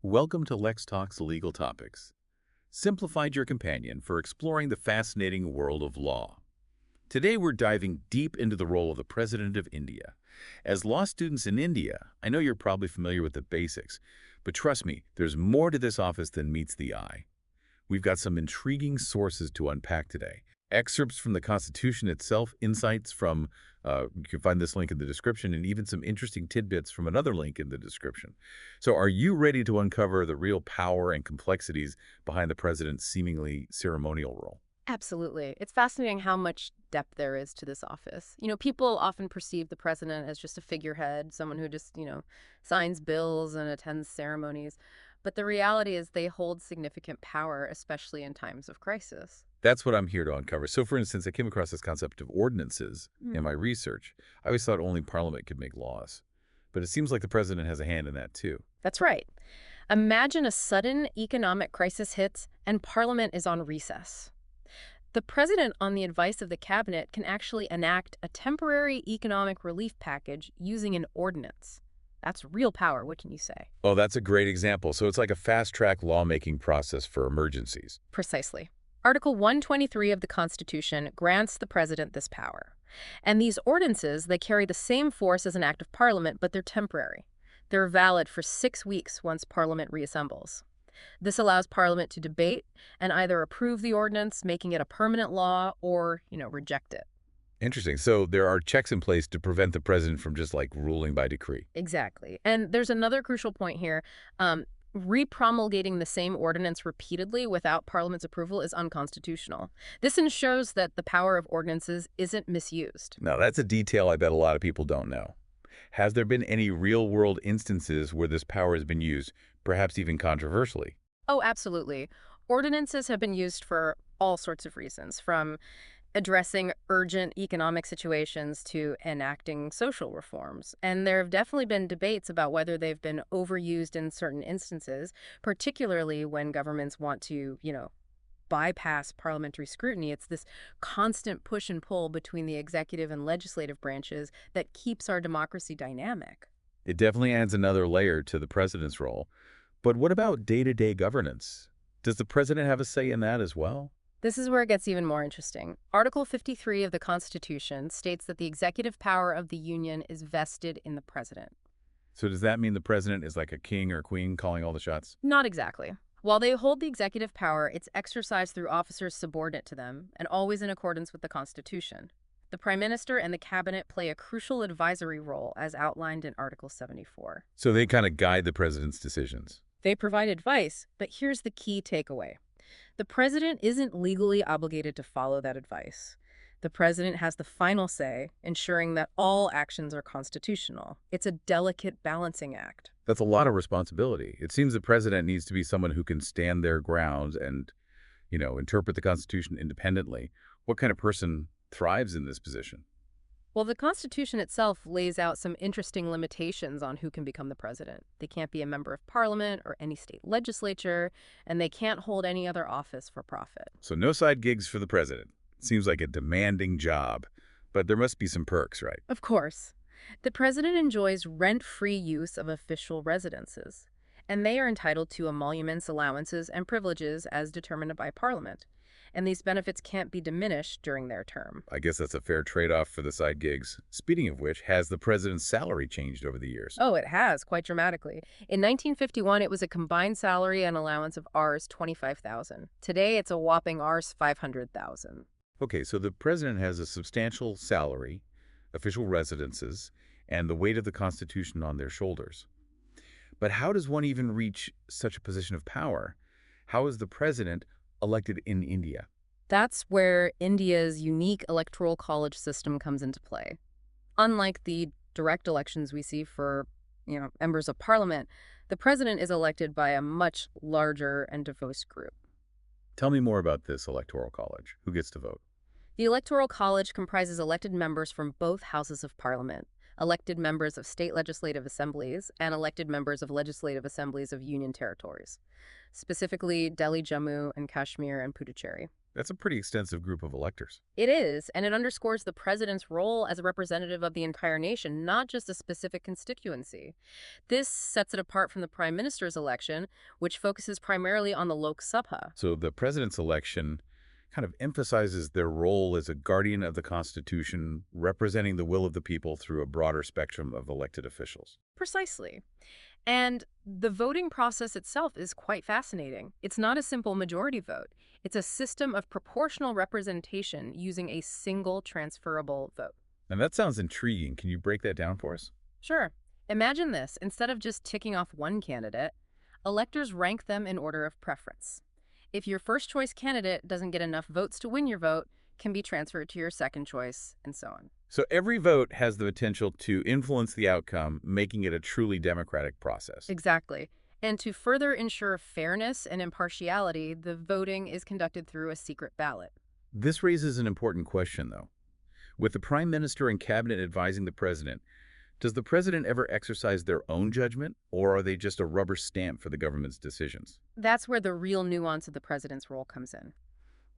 Welcome to LexTalks Legal Topics, simplified your companion for exploring the fascinating world of law. Today we're diving deep into the role of the President of India. As law students in India, I know you're probably familiar with the basics, but trust me, there's more to this office than meets the eye. We've got some intriguing sources to unpack today. Excerpts from the Constitution itself, insights from, you can find this link in the description, and even some interesting tidbits from another link in the description. So are you ready to uncover the real power and complexities behind the president's seemingly ceremonial role? Absolutely. It's fascinating how much depth there is to this office. People often perceive the president as just a figurehead, someone who just, signs bills and attends ceremonies. But the reality is they hold significant power, especially in times of crisis. That's what I'm here to uncover. So for instance, I came across this concept of ordinances in Hmm. my research. I always thought only Parliament could make laws, but it seems like the president has a hand in that too. That's right. Imagine a sudden economic crisis hits and Parliament is on recess. The president, on the advice of the cabinet, can actually enact a temporary economic relief package using an ordinance. That's real power, what can you say? Oh, that's a great example. So it's like a fast-track lawmaking process for emergencies. Precisely. Article 123 of the Constitution grants the president this power. And these ordinances, they carry the same force as an act of parliament, but they're temporary. They're valid for 6 weeks once parliament reassembles. This allows parliament to debate and either approve the ordinance, making it a permanent law, or, reject it. Interesting. So there are checks in place to prevent the president from just like ruling by decree. Exactly. And there's another crucial point here. Repromulgating the same ordinance repeatedly without Parliament's approval is unconstitutional. This ensures that the power of ordinances isn't misused. Now, that's a detail I bet a lot of people don't know. Has there been any real-world instances where this power has been used, perhaps even controversially? Oh, absolutely. Ordinances have been used for all sorts of reasons, from addressing urgent economic situations to enacting social reforms. And there have definitely been debates about whether they've been overused in certain instances, particularly when governments want to, bypass parliamentary scrutiny. It's this constant push and pull between the executive and legislative branches that keeps our democracy dynamic. It definitely adds another layer to the president's role. But what about day-to-day governance? Does the president have a say in that as well? This is where it gets even more interesting. Article 53 of the Constitution states that the executive power of the Union is vested in the president. So does that mean the president is like a king or queen calling all the shots? Not exactly. While they hold the executive power, it's exercised through officers subordinate to them and always in accordance with the Constitution. The Prime Minister and the Cabinet play a crucial advisory role as outlined in Article 74. So they kind of guide the president's decisions. They provide advice, but here's the key takeaway. The president isn't legally obligated to follow that advice. The president has the final say, ensuring that all actions are constitutional. It's a delicate balancing act. That's a lot of responsibility. It seems the president needs to be someone who can stand their ground and, interpret the Constitution independently. What kind of person thrives in this position? Well, the Constitution itself lays out some interesting limitations on who can become the president. They can't be a member of parliament or any state legislature, and they can't hold any other office for profit. So no side gigs for the president. Seems like a demanding job, but there must be some perks, right? Of course, the president enjoys rent-free use of official residences, and they are entitled to emoluments, allowances, and privileges as determined by parliament. And these benefits can't be diminished during their term. I guess that's a fair trade-off for the side gigs. Speaking of which, has the president's salary changed over the years? Oh, it has, quite dramatically. In 1951, it was a combined salary and allowance of Rs. 25,000. Today, it's a whopping Rs. 500,000. Okay, so the president has a substantial salary, official residences, and the weight of the Constitution on their shoulders. But how does one even reach such a position of power? How is the president elected in India? That's where India's unique electoral college system comes into play. Unlike the direct elections we see for, members of parliament, the president is elected by a much larger and diverse group. Tell me more about this electoral college. Who gets to vote? The Electoral College comprises elected members from both houses of parliament, elected members of state legislative assemblies, and elected members of legislative assemblies of union territories, specifically Delhi, Jammu and Kashmir, and Puducherry. That's a pretty extensive group of electors. It is, and it underscores the president's role as a representative of the entire nation, not just a specific constituency. This sets it apart from the prime minister's election, which focuses primarily on the Lok Sabha. So the president's election kind of emphasizes their role as a guardian of the Constitution, representing the will of the people through a broader spectrum of elected officials. Precisely. And the voting process itself is quite fascinating. It's not a simple majority vote. It's a system of proportional representation using a single transferable vote. And that sounds intriguing. Can you break that down for us? Sure. Imagine this. Instead of just ticking off one candidate, electors rank them in order of preference. If your first choice candidate doesn't get enough votes to win your vote, can be transferred to your second choice, and so on. So every vote has the potential to influence the outcome, making it a truly democratic process. Exactly. And to further ensure fairness and impartiality, the voting is conducted through a secret ballot. This raises an important question, though. With the prime minister and cabinet advising the president, does the president ever exercise their own judgment, or are they just a rubber stamp for the government's decisions? That's where the real nuance of the president's role comes in.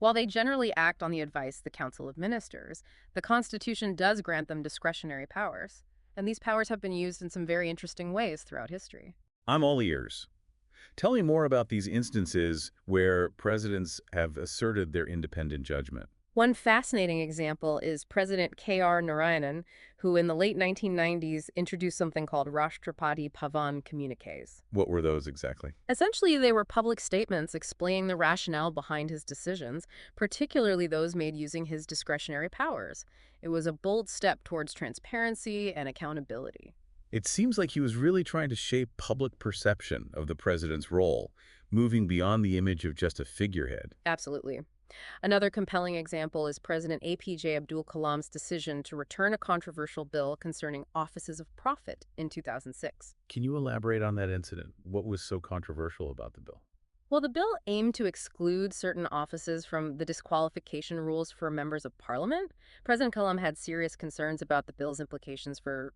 While they generally act on the advice of the Council of Ministers, the Constitution does grant them discretionary powers, and these powers have been used in some very interesting ways throughout history. I'm all ears. Tell me more about these instances where presidents have asserted their independent judgment. One fascinating example is President K.R. Narayanan, who in the late 1990s introduced something called Rashtrapati Bhavan communiques. What were those exactly? Essentially, they were public statements explaining the rationale behind his decisions, particularly those made using his discretionary powers. It was a bold step towards transparency and accountability. It seems like he was really trying to shape public perception of the president's role, moving beyond the image of just a figurehead. Absolutely. Another compelling example is President APJ Abdul Kalam's decision to return a controversial bill concerning offices of profit in 2006. Can you elaborate on that incident? What was so controversial about the bill? Well, the bill aimed to exclude certain offices from the disqualification rules for members of parliament. President Kalam had serious concerns about the bill's implications for,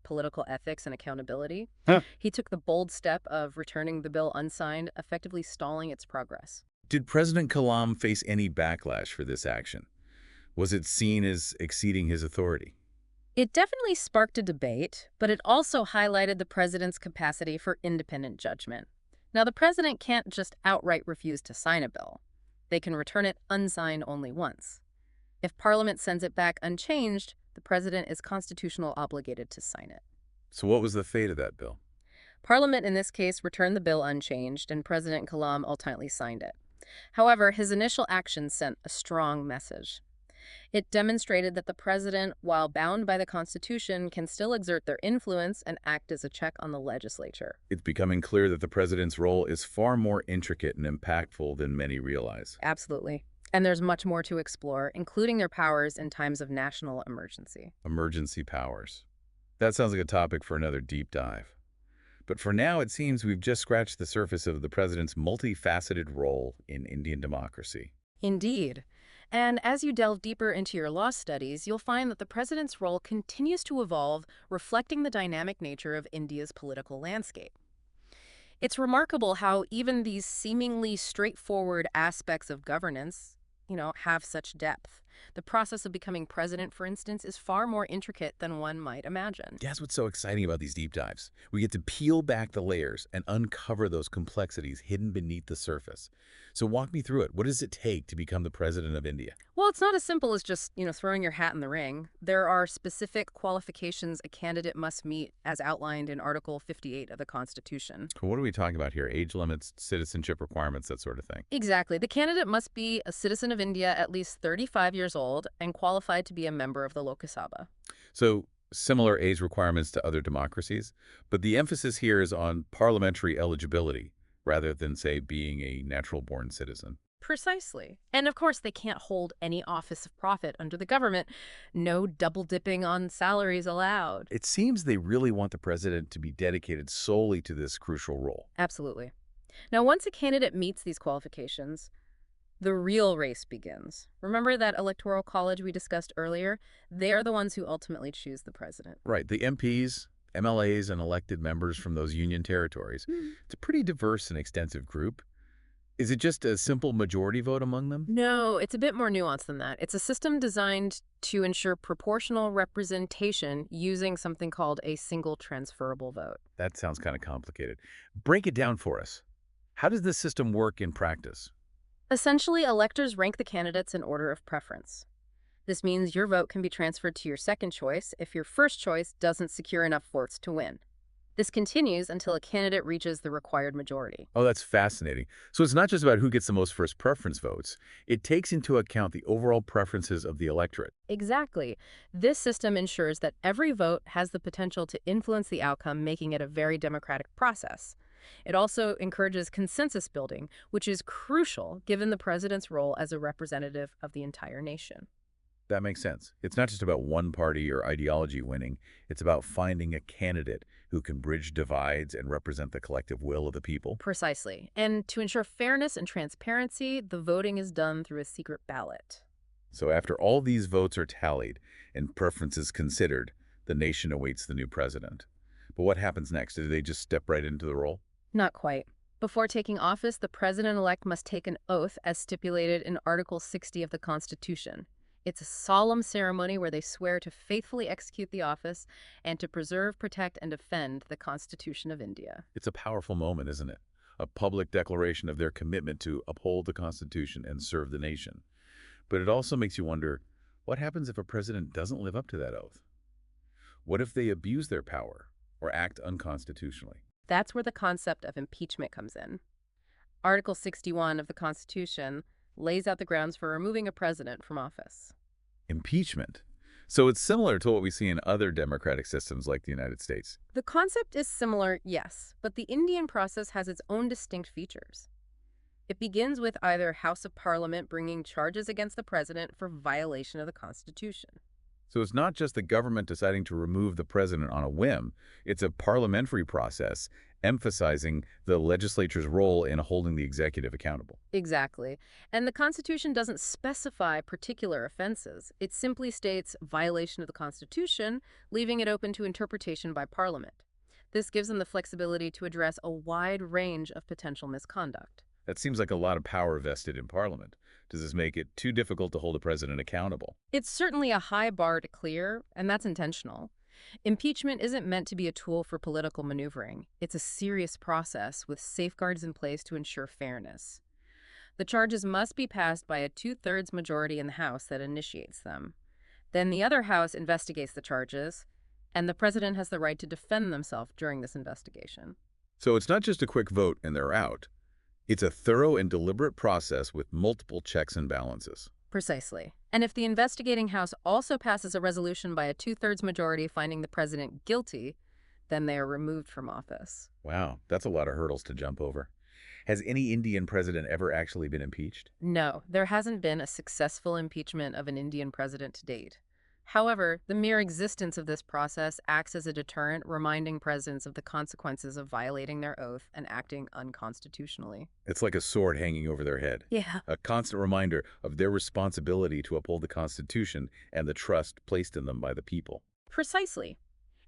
political ethics and accountability. Huh. He took the bold step of returning the bill unsigned, effectively stalling its progress. Did President Kalam face any backlash for this action? Was it seen as exceeding his authority? It definitely sparked a debate, but it also highlighted the president's capacity for independent judgment. Now, the president can't just outright refuse to sign a bill. They can return it unsigned only once. If Parliament sends it back unchanged, the president is constitutionally obligated to sign it. So what was the fate of that bill? Parliament, in this case, returned the bill unchanged, and President Kalam ultimately signed it. However, his initial action sent a strong message. It demonstrated that the president, while bound by the Constitution, can still exert their influence and act as a check on the legislature. It's becoming clear that the president's role is far more intricate and impactful than many realize. Absolutely. And there's much more to explore, including their powers in times of national emergency. Emergency powers. That sounds like a topic for another deep dive. But for now, it seems we've just scratched the surface of the president's multifaceted role in Indian democracy. Indeed. And as you delve deeper into your law studies, you'll find that the president's role continues to evolve, reflecting the dynamic nature of India's political landscape. It's remarkable how even these seemingly straightforward aspects of governance, have such depth. The process of becoming president, for instance, is far more intricate than one might imagine. That's what's so exciting about these deep dives. We get to peel back the layers and uncover those complexities hidden beneath the surface. So walk me through it. What does it take to become the president of India? Well, it's not as simple as just, throwing your hat in the ring. There are specific qualifications a candidate must meet as outlined in Article 58 of the Constitution. What are we talking about here? Age limits, citizenship requirements, that sort of thing. Exactly. The candidate must be a citizen of India at least 35 years old and qualified to be a member of the Lok Sabha. So similar age requirements to other democracies, but the emphasis here is on parliamentary eligibility rather than, say, being a natural-born citizen. Precisely. And of course, they can't hold any office of profit under the government. No double-dipping on salaries allowed. It seems they really want the president to be dedicated solely to this crucial role. Absolutely. Now, once a candidate meets these qualifications, the real race begins. Remember that electoral college we discussed earlier? They are the ones who ultimately choose the president. Right. The MPs, MLAs, and elected members from those union territories. It's a pretty diverse and extensive group. Is it just a simple majority vote among them? No, it's a bit more nuanced than that. It's a system designed to ensure proportional representation using something called a single transferable vote. That sounds kind of complicated. Break it down for us. How does this system work in practice? Essentially, electors rank the candidates in order of preference. This means your vote can be transferred to your second choice if your first choice doesn't secure enough votes to win. This continues until a candidate reaches the required majority. Oh, that's fascinating. So it's not just about who gets the most first preference votes. It takes into account the overall preferences of the electorate. Exactly. This system ensures that every vote has the potential to influence the outcome, making it a very democratic process. It also encourages consensus building, which is crucial given the president's role as a representative of the entire nation. That makes sense. It's not just about one party or ideology winning. It's about finding a candidate who can bridge divides and represent the collective will of the people. Precisely. And to ensure fairness and transparency, the voting is done through a secret ballot. So after all these votes are tallied and preferences considered, the nation awaits the new president. But what happens next? Do they just step right into the role? Not quite. Before taking office, the president-elect must take an oath as stipulated in Article 60 of the Constitution. It's a solemn ceremony where they swear to faithfully execute the office and to preserve, protect, and defend the Constitution of India. It's a powerful moment, isn't it? A public declaration of their commitment to uphold the Constitution and serve the nation. But it also makes you wonder, what happens if a president doesn't live up to that oath? What if they abuse their power or act unconstitutionally? That's where the concept of impeachment comes in. Article 61 of the Constitution lays out the grounds for removing a president from office. Impeachment. So it's similar to what we see in other democratic systems like the United States. The concept is similar, yes, but the Indian process has its own distinct features. It begins with either House of Parliament bringing charges against the president for violation of the Constitution. So it's not just the government deciding to remove the president on a whim. It's a parliamentary process emphasizing the legislature's role in holding the executive accountable. Exactly. And the Constitution doesn't specify particular offenses. It simply states violation of the Constitution, leaving it open to interpretation by Parliament. This gives them the flexibility to address a wide range of potential misconduct. That seems like a lot of power vested in Parliament. Does this make it too difficult to hold a president accountable? It's certainly a high bar to clear, and that's intentional. Impeachment isn't meant to be a tool for political maneuvering. It's a serious process with safeguards in place to ensure fairness. The charges must be passed by a two-thirds majority in the House that initiates them. Then the other House investigates the charges, and the president has the right to defend themselves during this investigation. So it's not just a quick vote and they're out. It's a thorough and deliberate process with multiple checks and balances. Precisely. And if the investigating House also passes a resolution by a two-thirds majority finding the president guilty, then they are removed from office. Wow, that's a lot of hurdles to jump over. Has any Indian president ever actually been impeached? No, there hasn't been a successful impeachment of an Indian president to date. However, the mere existence of this process acts as a deterrent, reminding presidents of the consequences of violating their oath and acting unconstitutionally. It's like a sword hanging over their head. Yeah. A constant reminder of their responsibility to uphold the Constitution and the trust placed in them by the people. Precisely.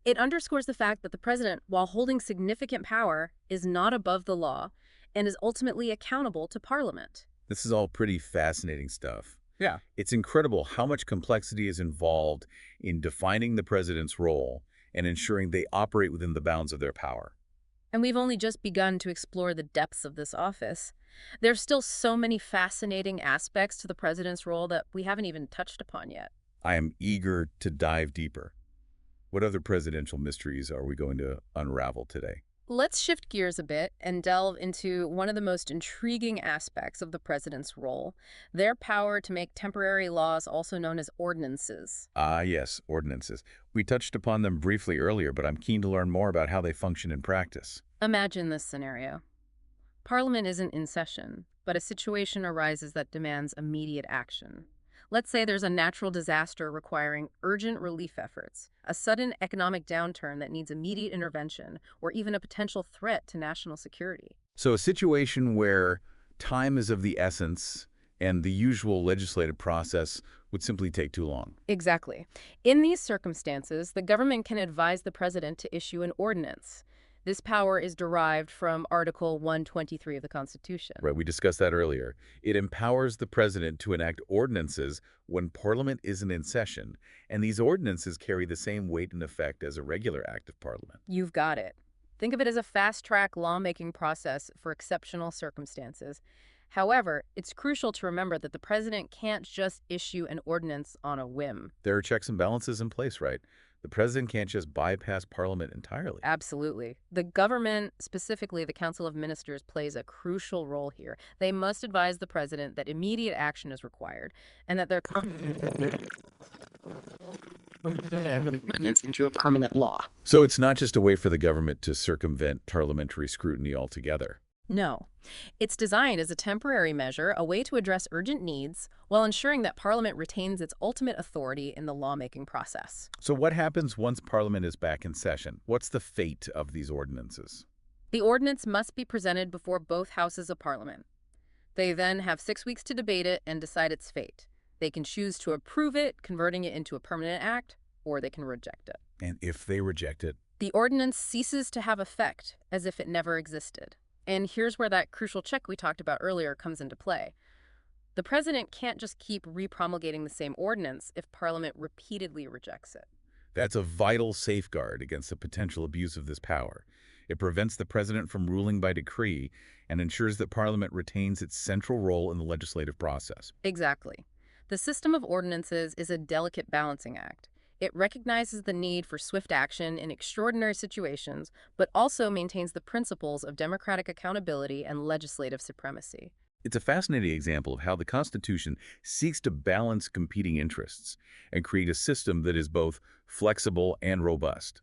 It underscores the fact that the president, while holding significant power, is not above the law and is ultimately accountable to Parliament. This is all pretty fascinating stuff. Yeah. It's incredible how much complexity is involved in defining the president's role and ensuring they operate within the bounds of their power. And we've only just begun to explore the depths of this office. There's still so many fascinating aspects to the president's role that we haven't even touched upon yet. I am eager to dive deeper. What other presidential mysteries are we going to unravel today? Let's shift gears a bit and delve into one of the most intriguing aspects of the president's role, their power to make temporary laws, also known as ordinances. Ah, yes, ordinances. We touched upon them briefly earlier, but I'm keen to learn more about how they function in practice. Imagine this scenario. Parliament isn't in session, but a situation arises that demands immediate action. Let's say there's a natural disaster requiring urgent relief efforts, a sudden economic downturn that needs immediate intervention, or even a potential threat to national security. So a situation where time is of the essence and the usual legislative process would simply take too long. Exactly. In these circumstances, the government can advise the president to issue an ordinance. This power is derived from Article 123 of the Constitution. Right, we discussed that earlier. It empowers the president to enact ordinances when Parliament isn't in session, and these ordinances carry the same weight and effect as a regular act of Parliament. You've got it. Think of it as a fast-track lawmaking process for exceptional circumstances. However, it's crucial to remember that the president can't just issue an ordinance on a whim. There are checks and balances in place, right? The president can't just bypass Parliament entirely. Absolutely. The government, specifically the Council of Ministers, plays a crucial role here. They must advise the president that immediate action is required and that their into a permanent law. So it's not just a way for the government to circumvent parliamentary scrutiny altogether. No. It's designed as a temporary measure, a way to address urgent needs, while ensuring that Parliament retains its ultimate authority in the lawmaking process. So what happens once Parliament is back in session? What's the fate of these ordinances? The ordinance must be presented before both houses of Parliament. They then have 6 weeks to debate it and decide its fate. They can choose to approve it, converting it into a permanent act, or they can reject it. And if they reject it? The ordinance ceases to have effect, as if it never existed. And here's where that crucial check we talked about earlier comes into play. The president can't just keep repromulgating the same ordinance if Parliament repeatedly rejects it. That's a vital safeguard against the potential abuse of this power. It prevents the president from ruling by decree and ensures that Parliament retains its central role in the legislative process. Exactly. The system of ordinances is a delicate balancing act. It recognizes the need for swift action in extraordinary situations, but also maintains the principles of democratic accountability and legislative supremacy. It's a fascinating example of how the Constitution seeks to balance competing interests and create a system that is both flexible and robust.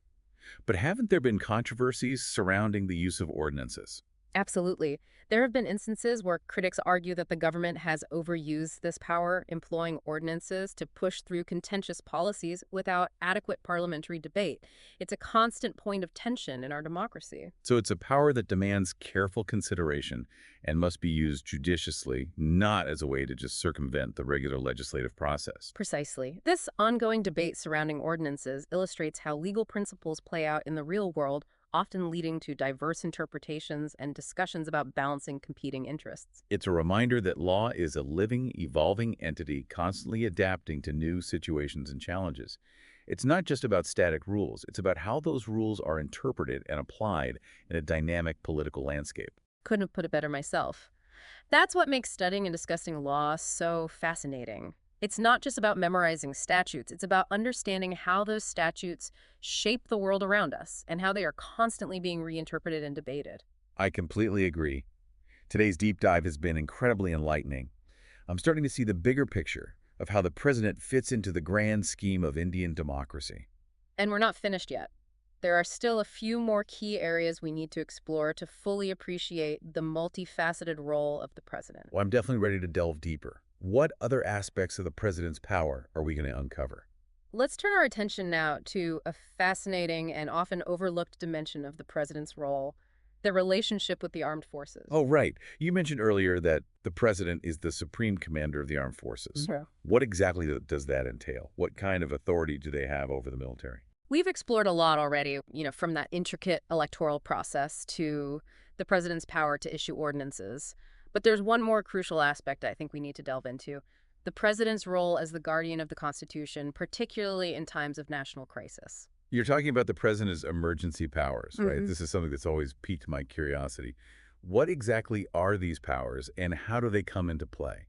But haven't there been controversies surrounding the use of ordinances? Absolutely. There have been instances where critics argue that the government has overused this power, employing ordinances to push through contentious policies without adequate parliamentary debate. It's a constant point of tension in our democracy. So it's a power that demands careful consideration and must be used judiciously, not as a way to just circumvent the regular legislative process. Precisely. This ongoing debate surrounding ordinances illustrates how legal principles play out in the real world, often leading to diverse interpretations and discussions about balancing competing interests. It's a reminder that law is a living, evolving entity constantly adapting to new situations and challenges. It's not just about static rules, it's about how those rules are interpreted and applied in a dynamic political landscape. Couldn't have put it better myself. That's what makes studying and discussing law so fascinating. It's not just about memorizing statutes, it's about understanding how those statutes shape the world around us and how they are constantly being reinterpreted and debated. I completely agree. Today's deep dive has been incredibly enlightening. I'm starting to see the bigger picture of how the president fits into the grand scheme of Indian democracy. And we're not finished yet. There are still a few more key areas we need to explore to fully appreciate the multifaceted role of the president. Well, I'm definitely ready to delve deeper. What other aspects of the president's power are we going to uncover? Let's turn our attention now to a fascinating and often overlooked dimension of the president's role, the relationship with the armed forces. Oh, right. You mentioned earlier that the president is the supreme commander of the armed forces. Yeah. What exactly does that entail? What kind of authority do they have over the military? We've explored a lot already, from that intricate electoral process to the president's power to issue ordinances. But there's one more crucial aspect I think we need to delve into: the president's role as the guardian of the Constitution, particularly in times of national crisis. You're talking about the president's emergency powers, right? Mhm. This is something that's always piqued my curiosity. What exactly are these powers, and how do they come into play?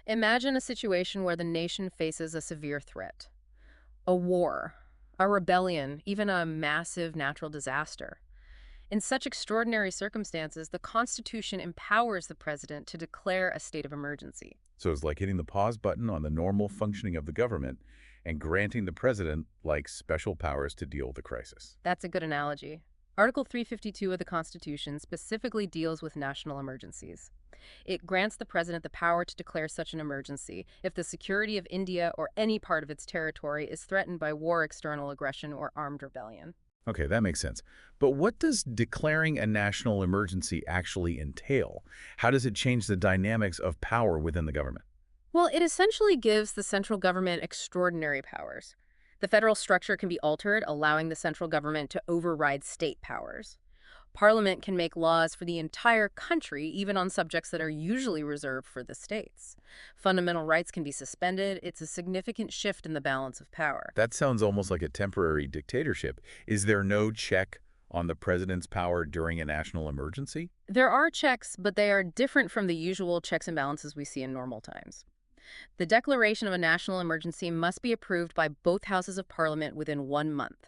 Imagine a situation where the nation faces a severe threat: a war, a rebellion, even a massive natural disaster. In such extraordinary circumstances, the Constitution empowers the president to declare a state of emergency. So it's like hitting the pause button on the normal functioning of the government and granting the president, like, special powers to deal with the crisis. That's a good analogy. Article 352 of the Constitution specifically deals with national emergencies. It grants the president the power to declare such an emergency if the security of India or any part of its territory is threatened by war, external aggression, or armed rebellion. Okay, that makes sense. But what does declaring a national emergency actually entail? How does it change the dynamics of power within the government? Well, it essentially gives the central government extraordinary powers. The federal structure can be altered, allowing the central government to override state powers. Parliament can make laws for the entire country, even on subjects that are usually reserved for the states. Fundamental rights can be suspended. It's a significant shift in the balance of power. That sounds almost like a temporary dictatorship. Is there no check on the president's power during a national emergency? There are checks, but they are different from the usual checks and balances we see in normal times. The declaration of a national emergency must be approved by both houses of Parliament within 1 month,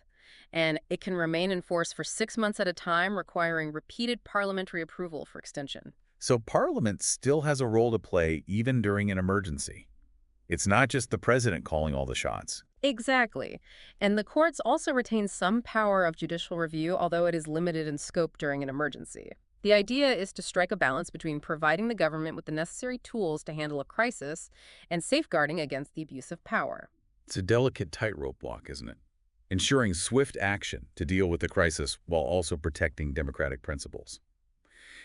and it can remain in force for 6 months at a time, requiring repeated parliamentary approval for extension. So Parliament still has a role to play even during an emergency. It's not just the president calling all the shots. Exactly. And the courts also retain some power of judicial review, although it is limited in scope during an emergency. The idea is to strike a balance between providing the government with the necessary tools to handle a crisis and safeguarding against the abuse of power. It's a delicate tightrope walk, isn't it? Ensuring swift action to deal with the crisis while also protecting democratic principles.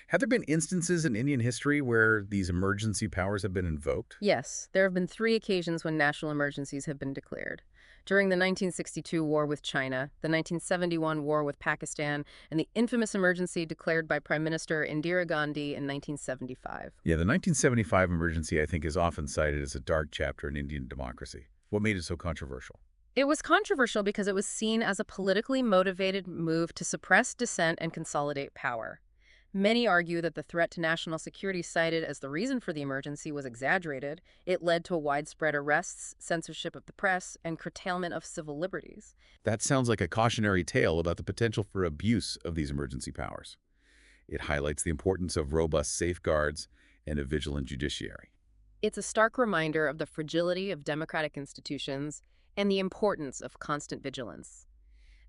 Have there been instances in Indian history where these emergency powers have been invoked? Yes, there have been 3 occasions when national emergencies have been declared. During the 1962 war with China, the 1971 war with Pakistan, and the infamous emergency declared by Prime Minister Indira Gandhi in 1975. Yeah, the 1975 emergency, I think, is often cited as a dark chapter in Indian democracy. What made it so controversial? It was controversial because it was seen as a politically motivated move to suppress dissent and consolidate power. Many argue that the threat to national security cited as the reason for the emergency was exaggerated. It led to widespread arrests, censorship of the press, and curtailment of civil liberties. That sounds like a cautionary tale about the potential for abuse of these emergency powers. It highlights the importance of robust safeguards and a vigilant judiciary. It's a stark reminder of the fragility of democratic institutions and the importance of constant vigilance.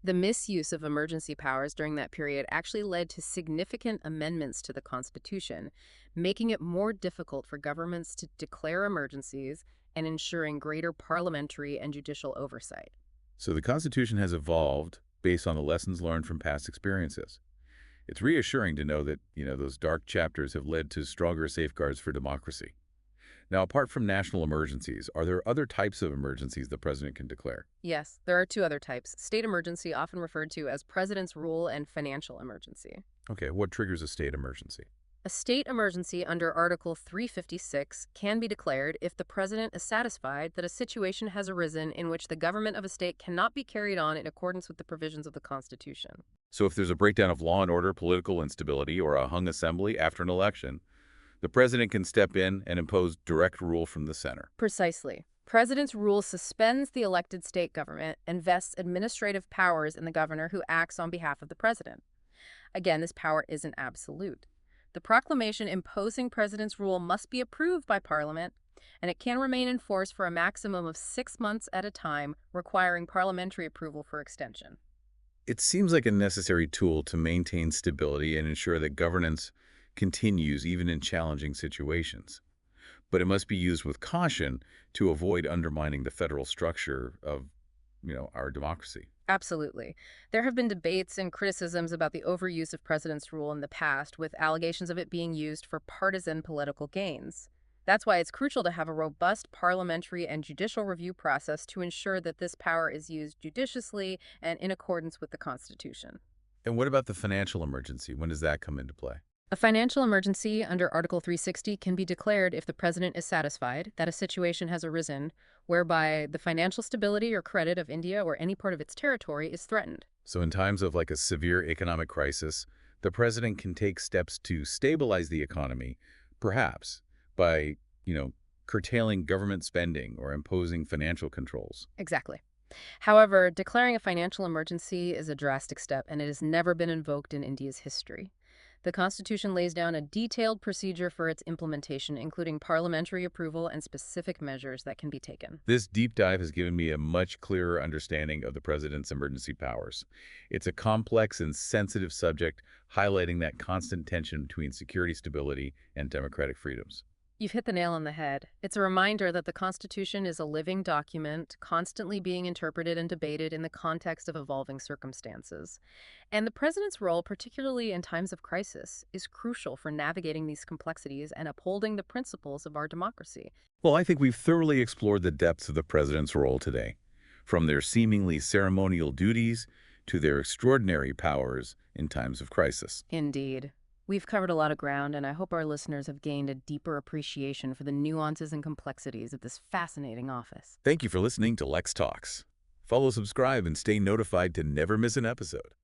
The misuse of emergency powers during that period actually led to significant amendments to the Constitution, making it more difficult for governments to declare emergencies and ensuring greater parliamentary and judicial oversight. So the Constitution has evolved based on the lessons learned from past experiences. It's reassuring to know that, those dark chapters have led to stronger safeguards for democracy. Now, apart from national emergencies, are there other types of emergencies the president can declare? Yes, there are 2 other types: state emergency, often referred to as president's rule, and financial emergency. Okay, what triggers a state emergency? A state emergency under Article 356 can be declared if the president is satisfied that a situation has arisen in which the government of a state cannot be carried on in accordance with the provisions of the Constitution. So if there's a breakdown of law and order, political instability, or a hung assembly after an election, the president can step in and impose direct rule from the center. Precisely. President's rule suspends the elected state government and vests administrative powers in the governor, who acts on behalf of the president. Again, this power isn't absolute. The proclamation imposing president's rule must be approved by Parliament, and it can remain in force for a maximum of 6 months at a time, requiring parliamentary approval for extension. It seems like a necessary tool to maintain stability and ensure that governance continues even in challenging situations. But it must be used with caution to avoid undermining the federal structure of, our democracy. Absolutely. There have been debates and criticisms about the overuse of president's rule in the past, with allegations of it being used for partisan political gains. That's why it's crucial to have a robust parliamentary and judicial review process to ensure that this power is used judiciously and in accordance with the Constitution. And what about the financial emergency? When does that come into play? A financial emergency under Article 360 can be declared if the president is satisfied that a situation has arisen whereby the financial stability or credit of India or any part of its territory is threatened. So in times of like a severe economic crisis, the president can take steps to stabilize the economy, perhaps by, curtailing government spending or imposing financial controls. Exactly. However, declaring a financial emergency is a drastic step, and it has never been invoked in India's history. The Constitution lays down a detailed procedure for its implementation, including parliamentary approval and specific measures that can be taken. This deep dive has given me a much clearer understanding of the president's emergency powers. It's a complex and sensitive subject, highlighting that constant tension between security stability and democratic freedoms. You've hit the nail on the head. It's a reminder that the Constitution is a living document, constantly being interpreted and debated in the context of evolving circumstances. And the president's role, particularly in times of crisis, is crucial for navigating these complexities and upholding the principles of our democracy. Well, I think we've thoroughly explored the depths of the president's role today, from their seemingly ceremonial duties to their extraordinary powers in times of crisis. Indeed. We've covered a lot of ground, and I hope our listeners have gained a deeper appreciation for the nuances and complexities of this fascinating office. Thank you for listening to LexTalks. Follow, subscribe, and stay notified to never miss an episode.